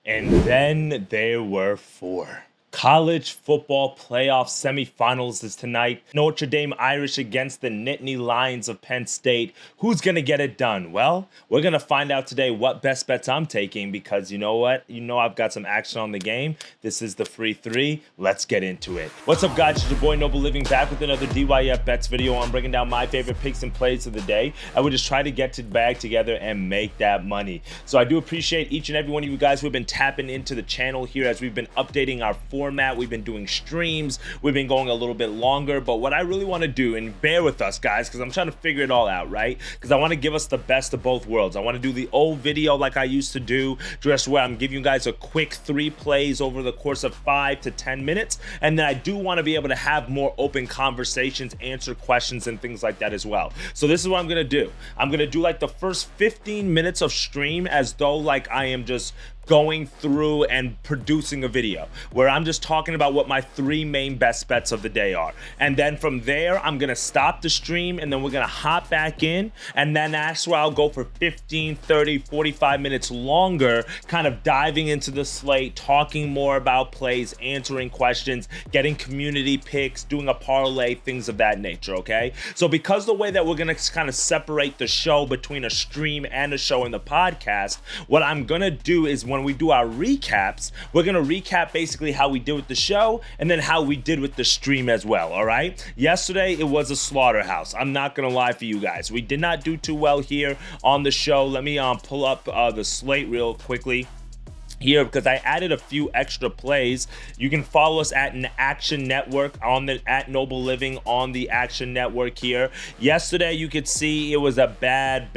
And then there were four. College Football Playoff Semifinals is tonight. Notre Dame Irish against the Nittany Lions of Penn State. Who's going to get it done? Well, we're going to find out today what best bets I'm taking because you know what? You know I've got some action on the game. This is the free three. Let's get into it. What's up, guys? It's your boy Noble Living back with another DYF Bets video. I'm breaking down my favorite picks and plays of the day. I would just try to get to the bag together and make that money. So I do appreciate each and every one of you guys who have been tapping into the channel here as we've been updating our format. We've been doing streams. We've been going a little bit longer. But what I really want to do, and bear with us, guys, because I'm trying to figure it all out, right? Because I want to give us the best of both worlds. I want to do the old video like I used to do, just where I'm giving you guys a quick 3 plays over the course of 5 to 10 minutes. And then I do want to be able to have more open conversations, answer questions, and things like that as well. So this is what I'm going to do. I'm going to do like the first 15 minutes of stream as though like I am just going through and producing a video where I'm just talking about what my 3 main best bets of the day are. And then from there, I'm gonna stop the stream and then we're gonna hop back in. And then that's where I'll go for 15, 30, 45 minutes longer, kind of diving into the slate, talking more about plays, answering questions, getting community picks, doing a parlay, things of that nature, okay? So because the way that we're gonna kind of separate the show between a stream and a show in the podcast, what I'm gonna do is when we do our recaps, we're going to recap basically how we did with the show and then how we did with the stream as well, all right? Yesterday, it was a slaughterhouse. I'm not going to lie for you guys. We did not do too well here on the show. Let me pull up the slate real quickly here because I added a few extra plays. You can follow us at an Action Network at Noble Living on the Action Network here. Yesterday, you could see it was a bad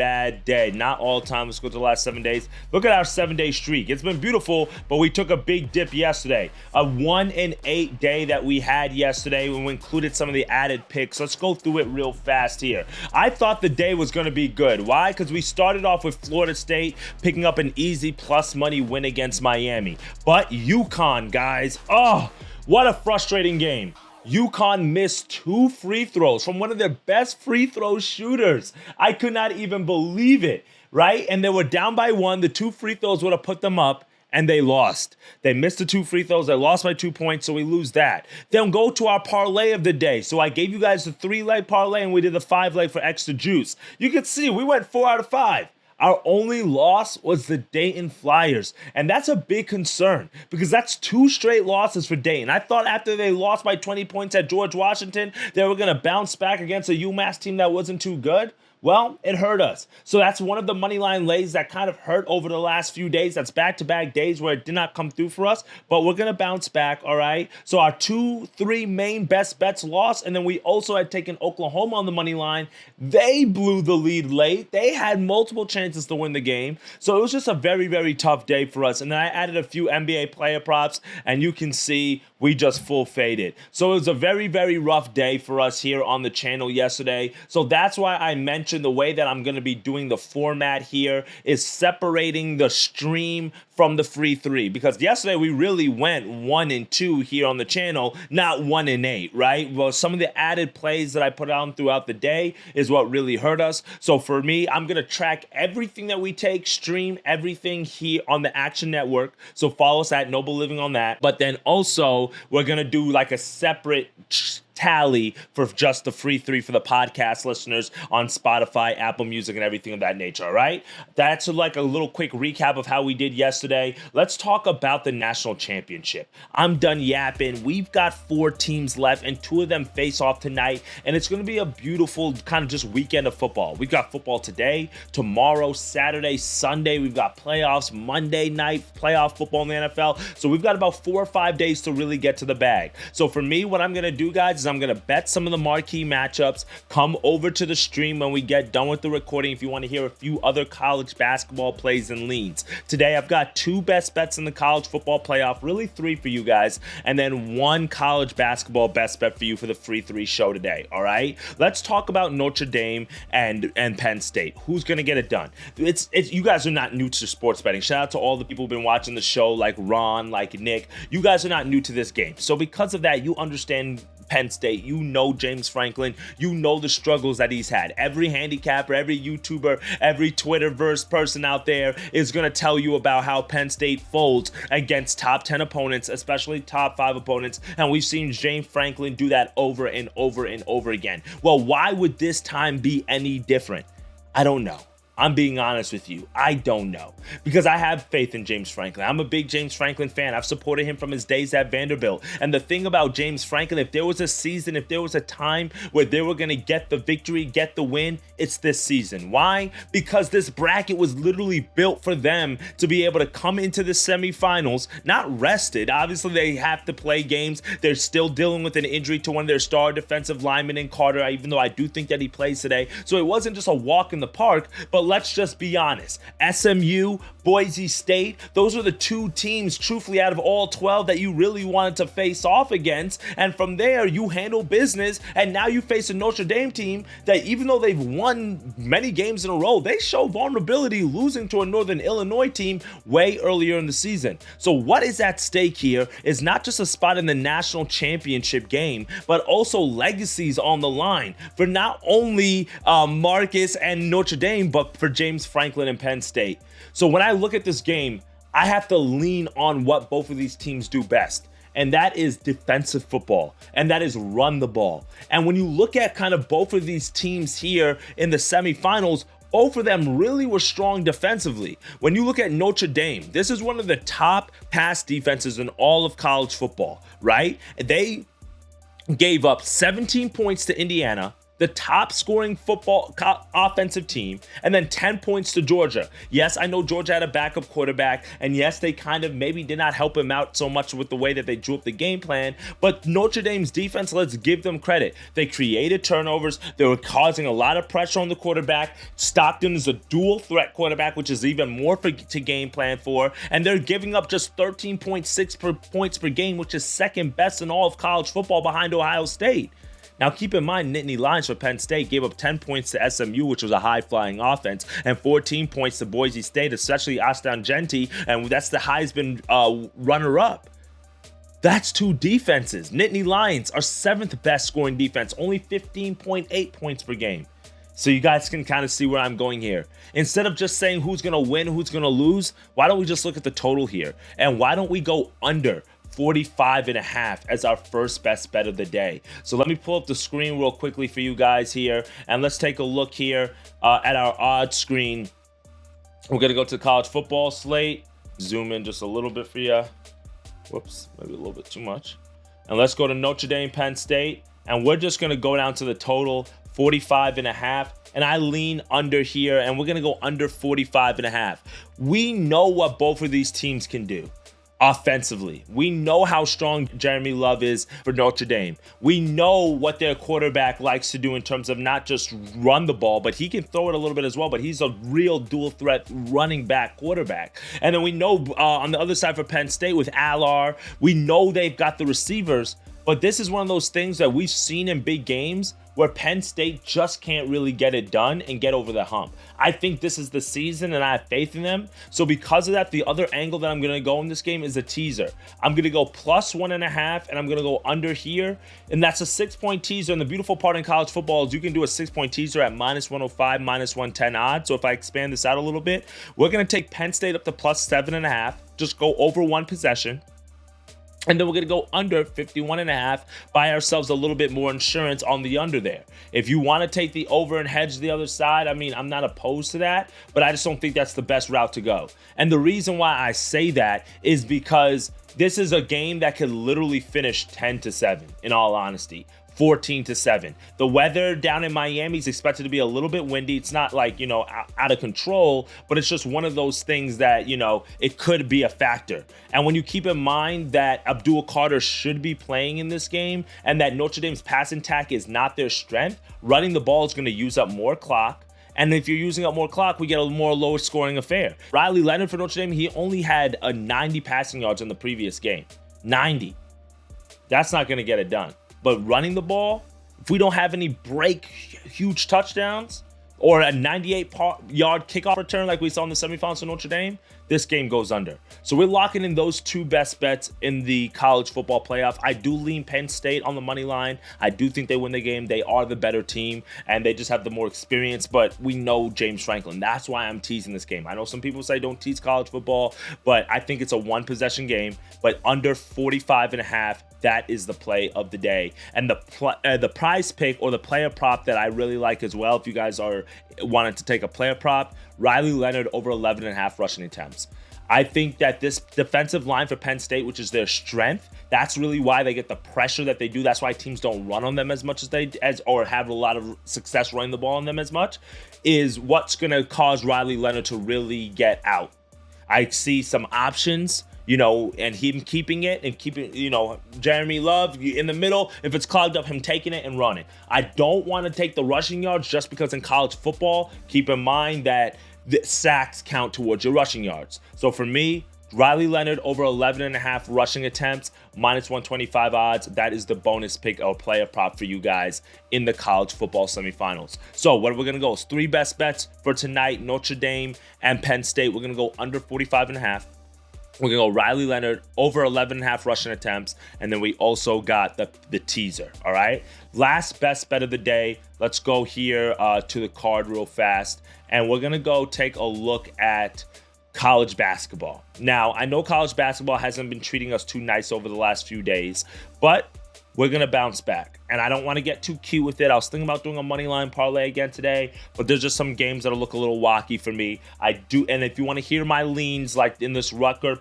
day. Not all time. Let's go to the last 7 days. Look at our 7-day streak. It's been beautiful, but we took a big dip yesterday. A 1-8 day that we had yesterday when we included some of the added picks. Let's go through it real fast here. I thought the day was going to be good. Why? Because we started off with Florida State picking up an easy plus money win against Miami. But UConn, guys, oh, what a frustrating game. UConn missed 2 free throws from one of their best free throw shooters. I could not even believe it, right? And they were down by 1. The 2 free throws would have put them up, and they lost. They missed the 2 free throws. They lost by 2 points, so we lose that. Then go to our parlay of the day. So I gave you guys the 3-leg parlay, and we did the 5-leg for extra juice. You can see we went 4 out of 5. Our only loss was the Dayton Flyers, and that's a big concern because that's 2 straight losses for Dayton. I thought after they lost by 20 points at George Washington, they were going to bounce back against a UMass team that wasn't too good. Well, it hurt us. So that's one of the money line lays that kind of hurt over the last few days. That's back-to-back days where it did not come through for us, but we're going to bounce back, all right? So our 2-3 main best bets lost, and then we also had taken Oklahoma on the money line. They blew the lead late. They had multiple chances to win the game. So it was just a very, very tough day for us. And then I added a few NBA player props, and you can see we just full faded. So it was a very, very rough day for us here on the channel yesterday. So that's why I mentioned the way that I'm going to be doing the format here is separating the stream from the free 3, because yesterday we really went 1-2 here on the channel, not 1-8, right? Well, some of the added plays that I put on throughout the day is what really hurt us. So for me, I'm going to track everything that we take, stream everything here on the Action Network. So follow us at Noble Living on that. But then also we're going to do like a separate tally for just the free 3 for the podcast listeners on Spotify, Apple Music, and everything of that nature, all right? That's like a little quick recap of how we did yesterday. Let's talk about the national championship. I'm done yapping. We've got 4 teams left, and 2 of them face off tonight, and it's going to be a beautiful kind of just weekend of football. We've got football today, tomorrow, Saturday, Sunday. We've got playoffs, Monday night, playoff football in the NFL. So we've got about 4 or 5 days to really get to the bag. So for me, what I'm going to do, guys, is I'm going to bet some of the marquee matchups. Come over to the stream when we get done with the recording if you want to hear a few other college basketball plays and leans. Today, I've got 2 best bets in the college football playoff, really 3 for you guys, and then 1 college basketball best bet for you for the free 3 show today, all right? Let's talk about Notre Dame and Penn State. Who's going to get it done? It's you guys are not new to sports betting. Shout out to all the people who've been watching the show, like Ron, like Nick. You guys are not new to this game. So because of that, you understand Penn State. You know James Franklin. You know the struggles that he's had. Every handicapper, every YouTuber, every Twitterverse person out there is going to tell you about how Penn State folds against top 10 opponents, especially top 5 opponents. And we've seen James Franklin do that over and over and over again. Well, why would this time be any different? I don't know. I'm being honest with you. I don't know, because I have faith in James Franklin. I'm a big James Franklin fan. I've supported him from his days at Vanderbilt. And the thing about James Franklin, if there was a season, if there was a time where they were going to get the victory, get the win, it's this season. Why? Because this bracket was literally built for them to be able to come into the semifinals, not rested. Obviously, they have to play games. They're still dealing with an injury to one of their star defensive linemen in Carter, even though I do think that he plays today. So it wasn't just a walk in the park, but let's just be honest. SMU, Boise State, those are the 2 teams, truthfully, out of all 12 that you really wanted to face off against. And from there, you handle business. And now you face a Notre Dame team that, even though they've won many games in a row, they show vulnerability losing to a Northern Illinois team way earlier in the season. So what is at stake here is not just a spot in the national championship game, but also legacies on the line for not only Marcus and Notre Dame, but for James Franklin and Penn State. So when I look at this game, I have to lean on what both of these teams do best. And that is defensive football. And that is run the ball. And when you look at kind of both of these teams here in the semifinals, both of them really were strong defensively. When you look at Notre Dame, this is one of the top pass defenses in all of college football, right? They gave up 17 points to Indiana, the top scoring football offensive team, and then 10 points to Georgia. Yes, I know Georgia had a backup quarterback, and yes, they kind of maybe did not help him out so much with the way that they drew up the game plan, but Notre Dame's defense, let's give them credit. They created turnovers. They were causing a lot of pressure on the quarterback. Stockton is a dual threat quarterback, which is even more to game plan for, and they're giving up just 13.6 points per game, which is second best in all of college football behind Ohio State. Now, keep in mind, Nittany Lions for Penn State gave up 10 points to SMU, which was a high-flying offense, and 14 points to Boise State, especially Aston Genty, and that's the Heisman runner-up. That's 2 defenses. Nittany Lions are 7th best scoring defense, only 15.8 points per game. So you guys can kind of see where I'm going here. Instead of just saying who's going to win, who's going to lose, why don't we just look at the total here? And why don't we go under 45.5 as our first best bet of the day? So let me pull up the screen real quickly for you guys here, and let's take a look here at our odds screen. We're going to go to the college football slate, zoom in just a little bit for you. Whoops, maybe a little bit too much. And let's go to Notre Dame, Penn State, and we're just going to go down to the total, 45.5. And I lean under here, and we're going to go under 45.5. We know what both of these teams can do. Offensively, we know how strong Jeremy Love is for Notre Dame. We know what their quarterback likes to do in terms of not just run the ball, but he can throw it a little bit as well. But he's a real dual threat running back quarterback. And then we know on the other side for Penn State with Allard, we know they've got the receivers. But this is one of those things that we've seen in big games where Penn State just can't really get it done and get over the hump. I think this is the season, and I have faith in them. So because of that, the other angle that I'm going to go in this game is a teaser. I'm going to go plus 1.5, and I'm going to go under here. And that's a 6-point teaser. And the beautiful part in college football is you can do a 6-point teaser at minus 105, minus 110 odds. So if I expand this out a little bit, we're going to take Penn State up to plus 7.5. Just go over one possession. And then we're going to go under 51.5, buy ourselves a little bit more insurance on the under there. If you want to take the over and hedge the other side, I mean, I'm not opposed to that, but I just don't think that's the best route to go. And the reason why I say that is because this is a game that could literally finish 10-7, in all honesty. 14-7. The weather down in Miami is expected to be a little bit windy. It's not like, out of control, but it's just one of those things that, it could be a factor. And when you keep in mind that Abdul Carter should be playing in this game and that Notre Dame's passing attack is not their strength, running the ball is going to use up more clock. And if you're using up more clock, we get a more lower scoring affair. Riley Leonard for Notre Dame, he only had a 90 passing yards in the previous game. 90. That's not going to get it done. But running the ball, if we don't have any huge touchdowns, or a 98-yard kickoff return like we saw in the semifinals for Notre Dame, this game goes under. So we're locking in those two best bets in the college football playoff. I do lean Penn State on the money line. I do think they win the game. They are the better team, and they just have the more experience, but we know James Franklin. That's why I'm teasing this game. I know some people say don't tease college football, but I think it's a one-possession game, but under 45.5, that is the play of the day. And the prize pick or the player prop that I really like as well, if you guys are wanting to take a player prop, Riley Leonard over 11.5 rushing attempts. I think that this defensive line for Penn State, which is their strength, that's really why they get the pressure that they do. That's why teams don't run on them as much or have a lot of success running the ball on them as much, is what's going to cause Riley Leonard to really get out. I see some options, and him keeping it and keeping, Jeremy Love in the middle. If it's clogged up, him taking it and running. I don't want to take the rushing yards just because in college football, keep in mind that the sacks count towards your rushing yards. So for me, Riley Leonard over 11.5 rushing attempts, minus 125 odds. That is the bonus pick or player prop for you guys in the college football semifinals. So what are we going to go? It's 3 best bets for tonight, Notre Dame and Penn State. We're going to go under 45.5. We're going to go Riley Leonard over 11.5 rushing attempts. And then we also got the teaser, all right? Last best bet of the day. Let's go here to the card real fast. And we're going to go take a look at college basketball. Now, I know college basketball hasn't been treating us too nice over the last few days, but we're going to bounce back. And I don't want to get too cute with it. I was thinking about doing a money line parlay again today, but there's just some games that'll look a little wacky for me. And if you want to hear my leans, like in this Rutgers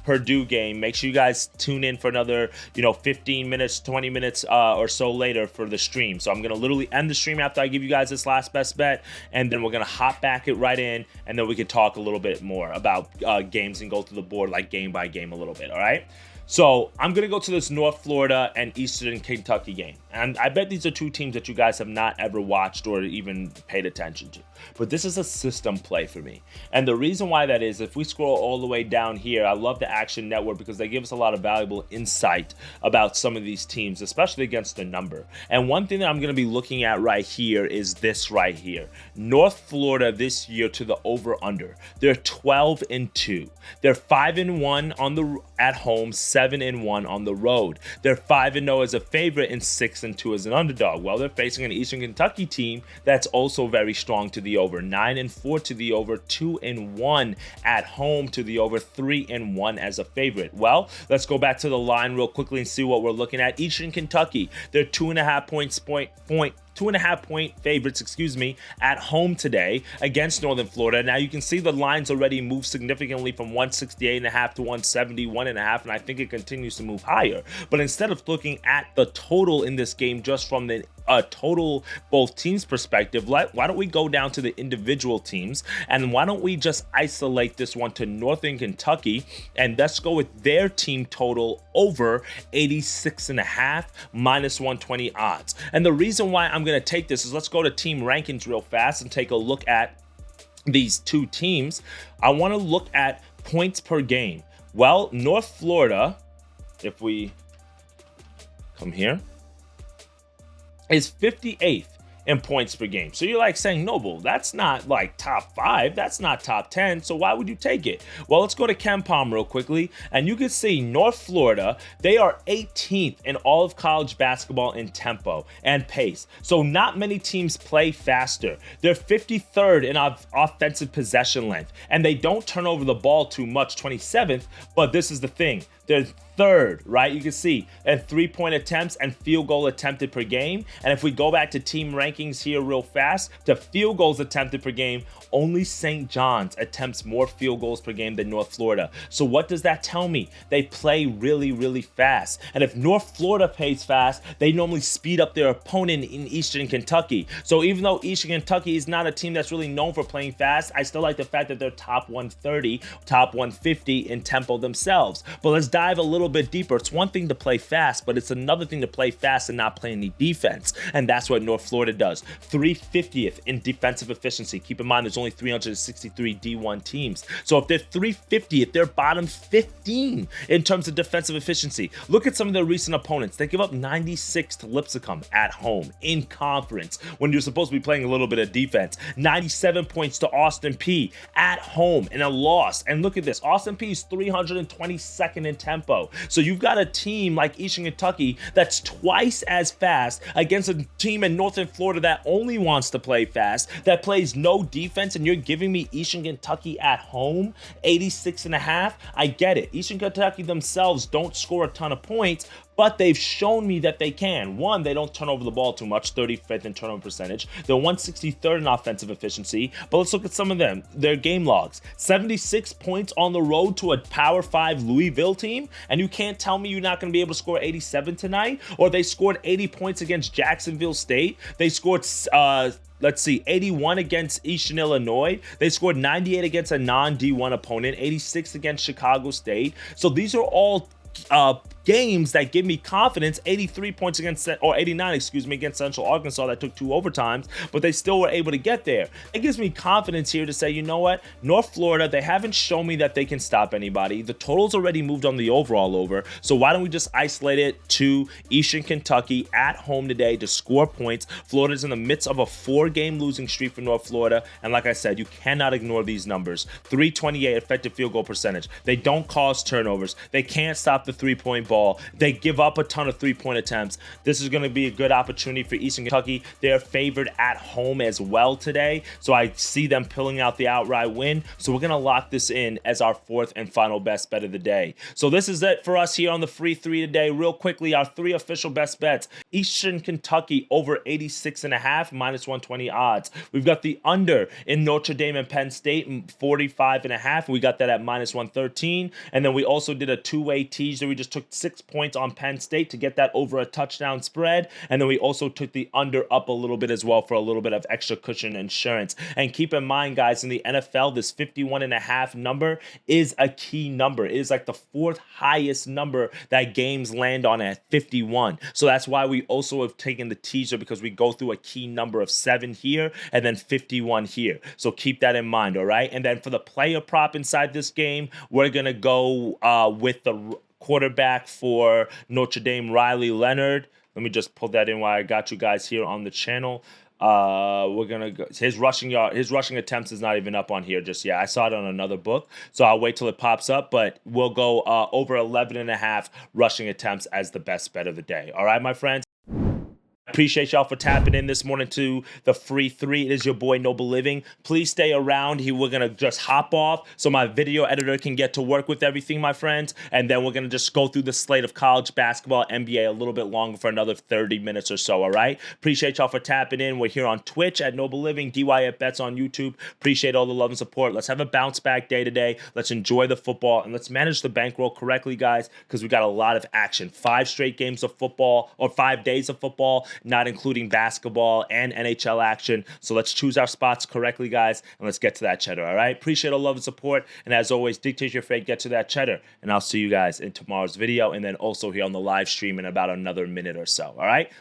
Purdue game, make sure you guys tune in for another, 15 minutes, 20 minutes or so later for the stream. So I'm going to literally end the stream after I give you guys this last best bet, and then we're going to hop back it right in, and then we can talk a little bit more about games and go through the board like game by game a little bit, all right? So I'm going to go to this North Florida and Eastern Kentucky game. And I bet these are two teams that you guys have not ever watched or even paid attention to. But this is a system play for me. And the reason why that is, if we scroll all the way down here, I love the Action Network because they give us a lot of valuable insight about some of these teams, especially against the number. And one thing that I'm going to be looking at right here is this right here. North Florida this year to the over-under. They're 12-2. They're 5-1 at home, 7-1 on the road. They're 5-0 as a favorite and 6-2 as an underdog. Well, they're facing an Eastern Kentucky team that's also very strong to the over. 9-4 to the over, 2-1 at home to the over, 3-1 as a favorite. Well, let's go back to the line real quickly and see what we're looking at. Eastern Kentucky, they're 2.5 point favorites, at home today against Northern Florida. Now you can see the lines already move significantly from 168.5 to 171.5, and I think it continues to move higher. But instead of looking at the total in this game just from the total both teams perspective, why don't we go down to the individual teams, and why don't we just isolate this one to Northern Kentucky, and let's go with their team total over 86.5 minus 120 odds. And the reason why I'm going to take this is, let's go to team rankings real fast and take a look at these two teams. I want to look at points per game. Well, North Florida, if we come here, is 58th in points per game. So you're like saying, Noble, that's not like top 5, that's not top 10, so why would you take it? Well, let's go to KenPom real quickly, and you can see North Florida, they are 18th in all of college basketball in tempo and pace. So not many teams play faster. They're 53rd in offensive possession length, and they don't turn over the ball too much, 27th, but this is the thing. They're 3rd, right? You can see at 3-point attempts and field goal attempted per game. And if we go back to team rankings here real fast, to field goals attempted per game, only St. John's attempts more field goals per game than North Florida. So what does that tell me? They play really, really fast. And if North Florida plays fast, they normally speed up their opponent in Eastern Kentucky. So even though Eastern Kentucky is not a team that's really known for playing fast, I still like the fact that they're top 130, top 150 in tempo themselves. But let's dive a little little bit deeper, it's one thing to play fast, but it's another thing to play fast and not play any defense. And that's what North Florida does. 350th in defensive efficiency. Keep in mind, there's only 363 D1 teams. So if they're 350th, they're bottom 15 in terms of defensive efficiency. Look at some of their recent opponents. They give up 96 to Lipscomb at home in conference when you're supposed to be playing a little bit of defense. 97 points to Austin P at home in a loss. And look at this. Austin P is 322nd in tempo. So you've got a team like Eastern Kentucky that's twice as fast against a team in Northern Florida that only wants to play fast, that plays no defense, and you're giving me Eastern Kentucky at home, 86.5. I get it. Eastern Kentucky themselves don't score a ton of points, but they've shown me that they can. One, they don't turn over the ball too much, 35th in turnover percentage. They're 163rd in offensive efficiency. But let's look at some of them. Their game logs. 76 points on the road to a Power 5 Louisville team, and you can't tell me you're not going to be able to score 87 tonight? Or they scored 80 points against Jacksonville State. They scored 81 against Eastern Illinois. They scored 98 against a non-D1 opponent, 86 against Chicago State. So these are all games that give me confidence. 83 points against, or 89, against Central Arkansas that took 2 overtimes, but they still were able to get there. It gives me confidence here to say, you know what? North Florida, they haven't shown me that they can stop anybody. The total's already moved on the overall over, so why don't we just isolate it to Eastern Kentucky at home today to score points? Florida's in the midst of a 4-game losing streak for North Florida, and like I said, you cannot ignore these numbers. 328 effective field goal percentage. They don't cause turnovers. They can't stop the 3-point ball. They give up a ton of 3-point attempts. This is going to be a good opportunity for Eastern Kentucky. They're favored at home as well today, so I see them pulling out the outright win. So we're going to lock this in as our 4th and final best bet of the day. So this is it for us here on the Free 3 today. Real quickly, our 3 official best bets. Eastern Kentucky over 86.5, minus 120 odds. We've got the under in Notre Dame and Penn State, 45.5. We got that at minus 113. And then we also did a 2-way teaser. We just took 6 points on Penn State to get that over a touchdown spread. And then we also took the under up a little bit as well for a little bit of extra cushion insurance. And keep in mind, guys, in the NFL, this 51.5 number is a key number. It is like the 4th highest number that games land on at 51. So that's why we also have taken the teaser, because we go through a key number of 7 here and then 51 here. So keep that in mind, all right? And then for the player prop inside this game, we're going to go with the quarterback for Notre Dame, Riley Leonard. Let me just pull that in while I got you guys here on the channel. We're gonna go. His rushing attempts is not even up on here just yet. I saw it on another book, so I'll wait till it pops up. But we'll go over 11.5 rushing attempts as the best bet of the day. All right, my friends. Appreciate y'all for tapping in this morning to the Free 3. It is your boy Noble Living. Please stay around. We're going to just hop off so my video editor can get to work with everything, my friends. And then we're going to just go through the slate of college basketball, NBA a little bit longer for another 30 minutes or so, all right? Appreciate y'all for tapping in. We're here on Twitch at Noble Living, DYF Bets on YouTube. Appreciate all the love and support. Let's have a bounce back day today. Let's enjoy the football, and let's manage the bankroll correctly, guys, because we got a lot of action. 5 straight games of football, or 5 days of football, not including basketball and NHL action. So let's choose our spots correctly, guys, and let's get to that cheddar, all right? Appreciate all love and support, and as always, dictate your fate, get to that cheddar, and I'll see you guys in tomorrow's video, and then also here on the live stream in about another minute or so, all right?